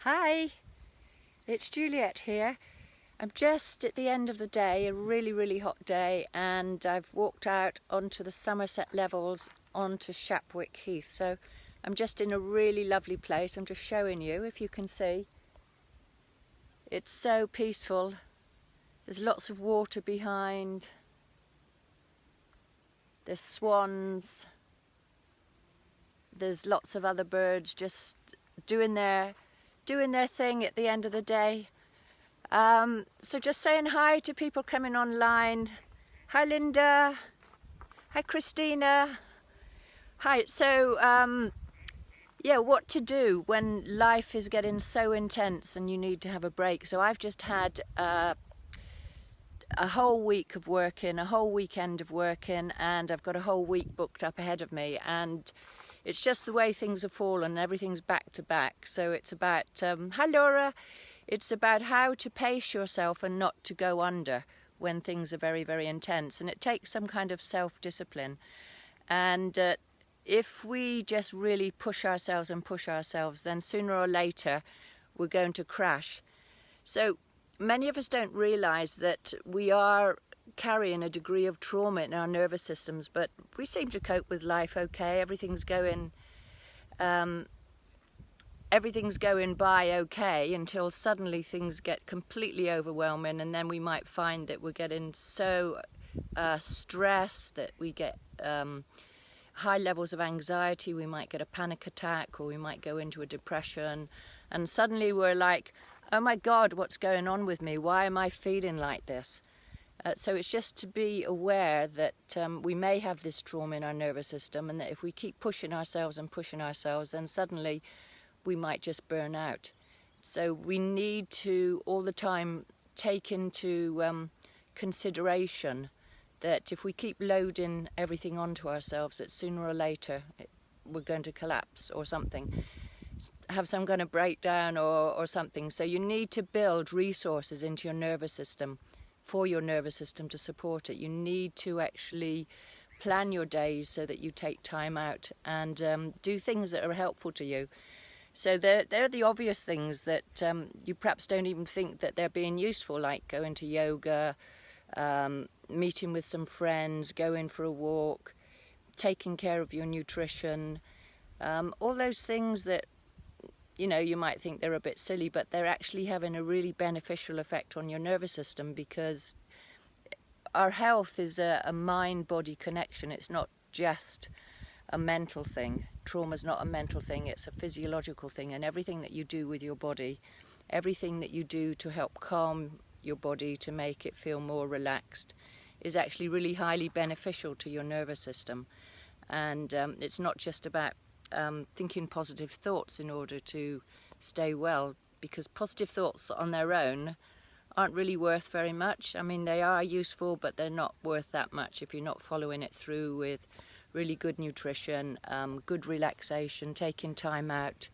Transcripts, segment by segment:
Hi, it's Juliet here. I'm just at the end of the day, a really hot day, and I've walked out onto the Somerset Levels onto Shapwick Heath. So I'm just in a really lovely place. I'm just showing you, if you can see. It's so peaceful. There's lots of water behind. There's swans. There's lots of other birds just doing their thing at the end of the day. So just saying hi to people coming online. Hi Linda. Hi Christina. Hi. So yeah, what to do when life is getting so intense and you need to have a break. So I've just had a whole week of working, a whole weekend of working, and I've got a whole week booked up ahead of me, and it's just the way things have fallen. Everything's back to back. So it's about hi Laura. It's about how to pace yourself and not to go under when things are very intense, and it takes some kind of self-discipline. And if we just really push ourselves, then sooner or later we're going to crash. So many of us don't realise that we are carrying a degree of trauma in our nervous systems, but we seem to cope with life okay. Everything's going by okay until suddenly things get completely overwhelming, and then we might find that we're getting so stressed that we get high levels of anxiety. We might get a panic attack, or we might go into a depression, and suddenly we're like, oh my God, what's going on with me? Why am I feeling like this? So it's just to be aware that we may have this trauma in our nervous system, and that if we keep pushing ourselves, then suddenly we might just burn out. So we need to all the time take into consideration that if we keep loading everything onto ourselves, that sooner or later we're going to collapse or something, have some kind of breakdown or something. So you need to build resources into your nervous system, for your nervous system to support it. You need to actually plan your days so that you take time out and do things that are helpful to you. So they're the obvious things that you perhaps don't even think that they're being useful, like going to yoga, meeting with some friends, going for a walk, taking care of your nutrition, all those things that, you know, you might think they're a bit silly, but they're actually having a really beneficial effect on your nervous system, because our health is a mind-body connection. It's not just a mental thing. Trauma's not a mental thing, it's a physiological thing, and everything that you do with your body, everything that you do to help calm your body, to make it feel more relaxed, is actually really highly beneficial to your nervous system. And it's not just about thinking positive thoughts in order to stay well, because positive thoughts on their own aren't really worth very much. I mean, they are useful, but they're not worth that much if you're not following it through with really good nutrition, good relaxation, taking time out.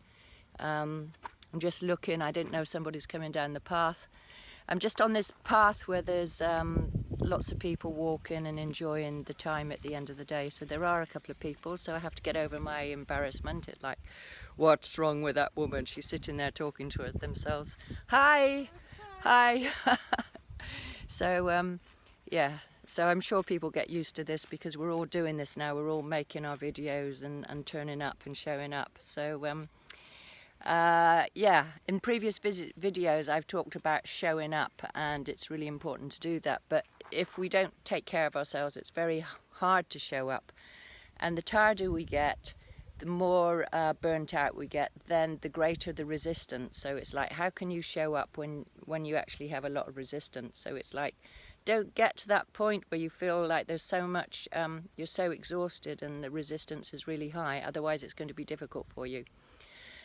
I'm just looking, I didn't know somebody's coming down the path. I'm just on this path where there's lots of people walking and enjoying the time at the end of the day. So there are a couple of people, so I have to get over my embarrassment. It's like, what's wrong with that woman? She's sitting there talking to themselves. Hi! Hi! So, yeah. So I'm sure people get used to this, because we're all doing this now. We're all making our videos and turning up and showing up. So, yeah, in previous videos I've talked about showing up, and it's really important to do that. But if we don't take care of ourselves, it's very hard to show up. And the tireder we get, the more burnt out we get, then the greater the resistance. So it's like, how can you show up when you actually have a lot of resistance? So it's like, don't get to that point where you feel like there's so much, you're so exhausted and the resistance is really high. Otherwise it's going to be difficult for you.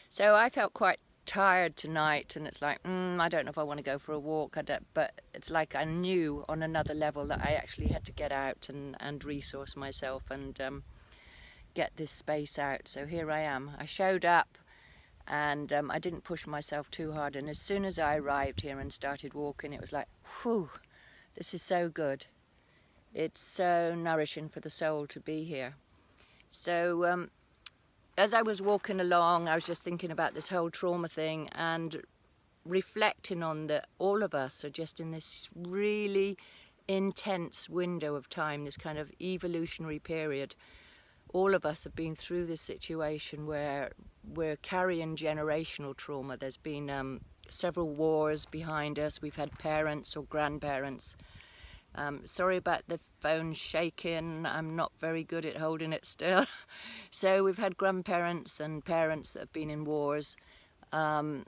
So I felt quite tired tonight, and it's like, I don't know if I want to go for a walk. But it's like I knew on another level that I actually had to get out and resource myself and get this space out. So here I am. I showed up, and I didn't push myself too hard. And as soon as I arrived here and started walking, it was like, whew, this is so good. It's so nourishing for the soul to be here. So as I was walking along, I was just thinking about this whole trauma thing and reflecting on that all of us are just in this really intense window of time, this kind of evolutionary period. All of us have been through this situation where we're carrying generational trauma. There's been several wars behind us. We've had parents or grandparents. Sorry about the phone shaking. I'm not very good at holding it still. So we've had grandparents and parents that have been in wars. And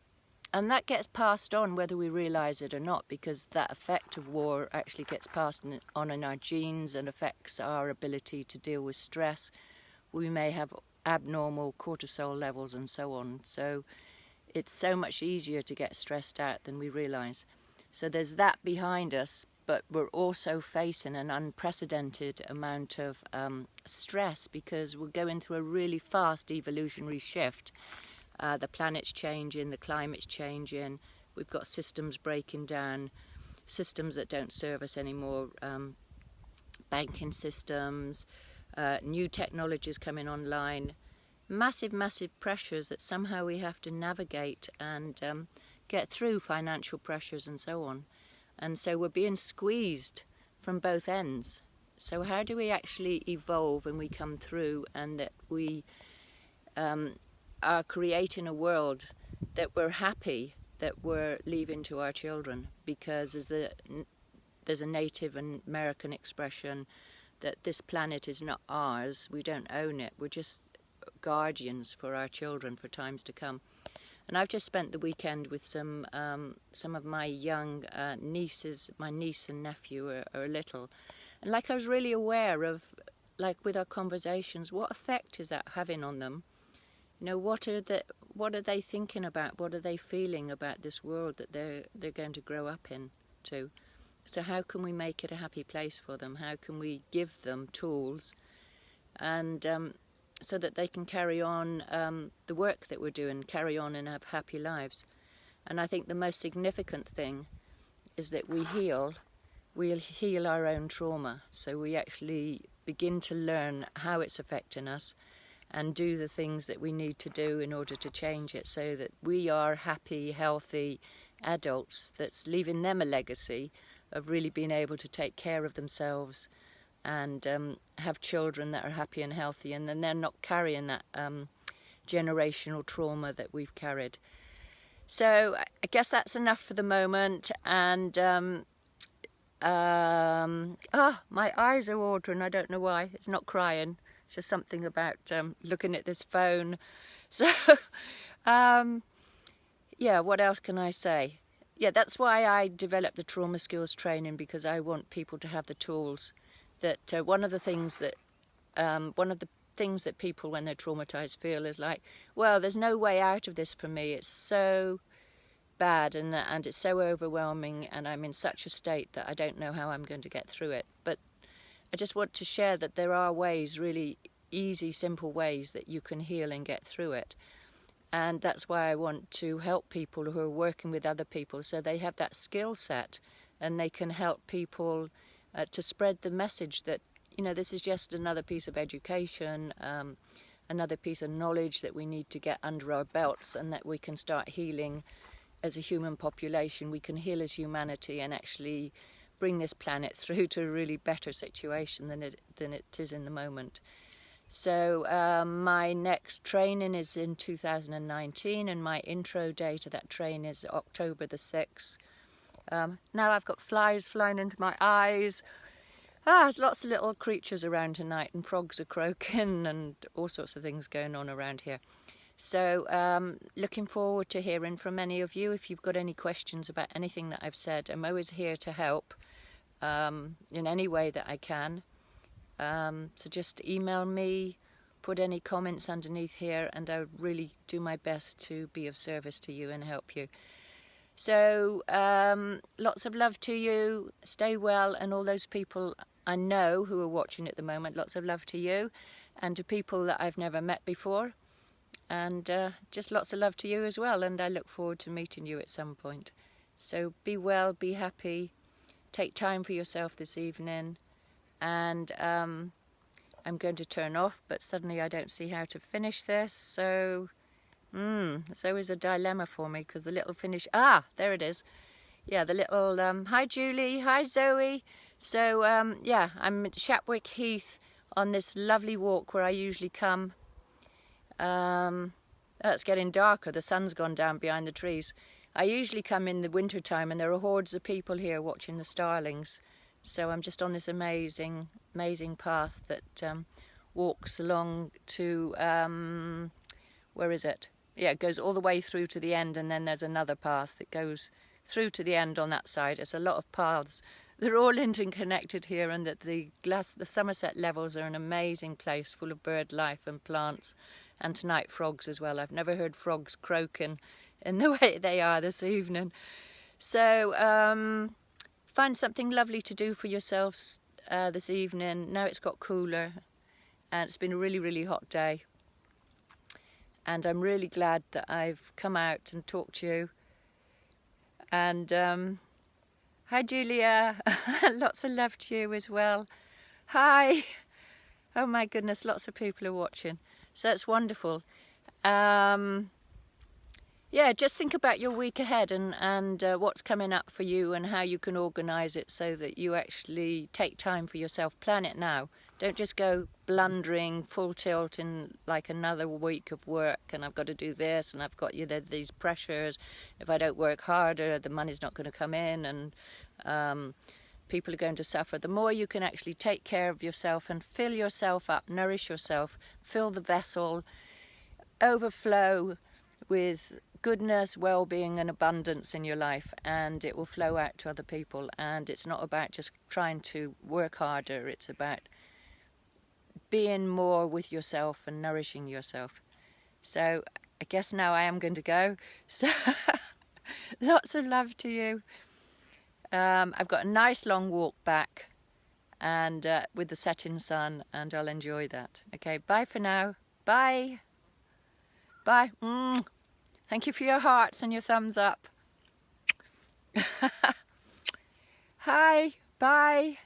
that gets passed on whether we realise it or not, because that effect of war actually gets passed on in our genes and affects our ability to deal with stress. We may have abnormal cortisol levels and so on. So it's so much easier to get stressed out than we realise. So there's that behind us, but we're also facing an unprecedented amount of stress because we're going through a really fast evolutionary shift. The planet's changing, the climate's changing, we've got systems breaking down, systems that don't serve us anymore, banking systems, new technologies coming online, massive pressures that somehow we have to navigate and get through, financial pressures and so on. And so we're being squeezed from both ends. So how do we actually evolve when we come through, and that we are creating a world that we're happy that we're leaving to our children? Because there's a Native American expression that this planet is not ours, we don't own it, we're just guardians for our children for times to come. And I've just spent the weekend with some of my young nieces. My niece and nephew are little, and like I was really aware of, like with our conversations, what effect is that having on them? You know, what are they thinking about? What are they feeling about this world that they're going to grow up into? So how can we make it a happy place for them? How can we give them tools, and so that they can carry on the work that we're doing, carry on and have happy lives? And I think the most significant thing is that we'll heal our own trauma. So we actually begin to learn how it's affecting us and do the things that we need to do in order to change it, so that we are happy, healthy adults that's leaving them a legacy of really being able to take care of themselves and have children that are happy and healthy, and then they're not carrying that generational trauma that we've carried. So I guess that's enough for the moment. And my eyes are watering. I don't know why. It's not crying. It's just something about looking at this phone. So yeah, what else can I say? Yeah, that's why I developed the trauma skills training, because I want people to have the tools. That one of the things that people when they're traumatized feel is like, well, there's no way out of this for me. It's so bad and it's so overwhelming, and I'm in such a state that I don't know how I'm going to get through it. But I just want to share that there are ways, really easy, simple ways that you can heal and get through it. And that's why I want to help people who are working with other people, so they have that skill set and they can help people to spread the message that, you know, this is just another piece of education, another piece of knowledge that we need to get under our belts, and that we can start healing as a human population. We can heal as humanity and actually bring this planet through to a really better situation than it is in the moment. So my next training is in 2019, and my intro day to that training is October the 6th. Now I've got flies flying into my eyes. There's lots of little creatures around tonight, and frogs are croaking and all sorts of things going on around here. So looking forward to hearing from any of you. If you've got any questions about anything that I've said, I'm always here to help in any way that I can. So just email me, put any comments underneath here, and I'll really do my best to be of service to you and help you. So lots of love to you, stay well, and all those people I know who are watching at the moment, lots of love to you, and to people that I've never met before, and just lots of love to you as well, and I look forward to meeting you at some point. So be well, be happy, take time for yourself this evening, and I'm going to turn off, but suddenly I don't see how to finish this, so it's always a dilemma for me, because the little finish, there it is. Yeah, the little, hi Julie, hi Zoe. So yeah, I'm at Shapwick Heath on this lovely walk where I usually come. It's getting darker, the sun's gone down behind the trees. I usually come in the winter time, and there are hordes of people here watching the starlings. So I'm just on this amazing path that walks along to, where is it? Yeah, it goes all the way through to the end, and then there's another path that goes through to the end on that side. It's a lot of paths. They're all interconnected here, and that the Somerset Levels are an amazing place full of bird life and plants, and tonight frogs as well. I've never heard frogs croaking in the way they are this evening. So find something lovely to do for yourselves this evening. Now it's got cooler, and it's been a really hot day, and I'm really glad that I've come out and talked to you. And hi Julia, lots of love to you as well. Hi. Oh my goodness, lots of people are watching, so it's wonderful. Yeah, just think about your week ahead, and what's coming up for you, and how you can organise it so that you actually take time for yourself. Plan it now. Don't just go blundering full tilt in like another week of work, and I've got to do this, and I've got these pressures. If I don't work harder, the money's not going to come in, and people are going to suffer. The more you can actually take care of yourself and fill yourself up, nourish yourself, fill the vessel, overflow with goodness, well-being and abundance in your life, and it will flow out to other people. And it's not about just trying to work harder, it's about being more with yourself and nourishing yourself. So I guess now I am going to go. So lots of love to you. I've got a nice long walk back, and with the setting sun, and I'll enjoy that. Okay, bye for now. Bye. Bye. Thank you for your hearts and your thumbs up. Hi. Bye.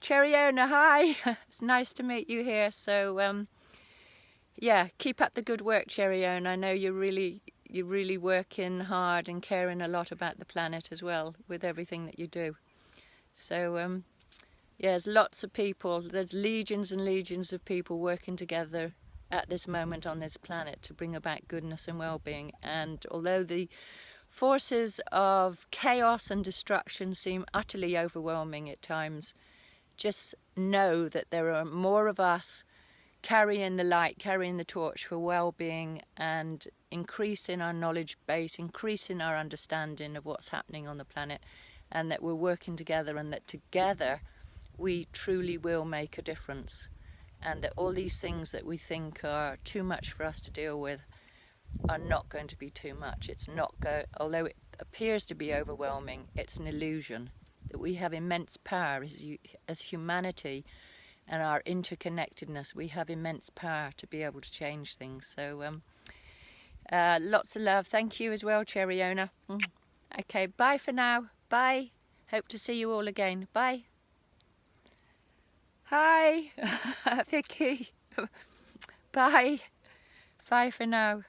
Cheriona, hi. It's nice to meet you here. So yeah, keep up the good work, Cheriona. I know you're really working hard and caring a lot about the planet as well with everything that you do. So yeah, there's lots of people, there's legions and legions of people working together at this moment on this planet to bring about goodness and well-being. And although the forces of chaos and destruction seem utterly overwhelming at times, just know that there are more of us carrying the light, carrying the torch for well-being, and increasing our knowledge base, increasing our understanding of what's happening on the planet, and that we're working together, and that together we truly will make a difference. And that all these things that we think are too much for us to deal with are not going to be too much. It's not although it appears to be overwhelming, it's an illusion. That we have immense power as humanity, and our interconnectedness. We have immense power to be able to change things. So lots of love. Thank you as well, Cheriona. Okay, bye for now. Bye. Hope to see you all again. Bye. Hi, Vicky. Bye. Bye for now.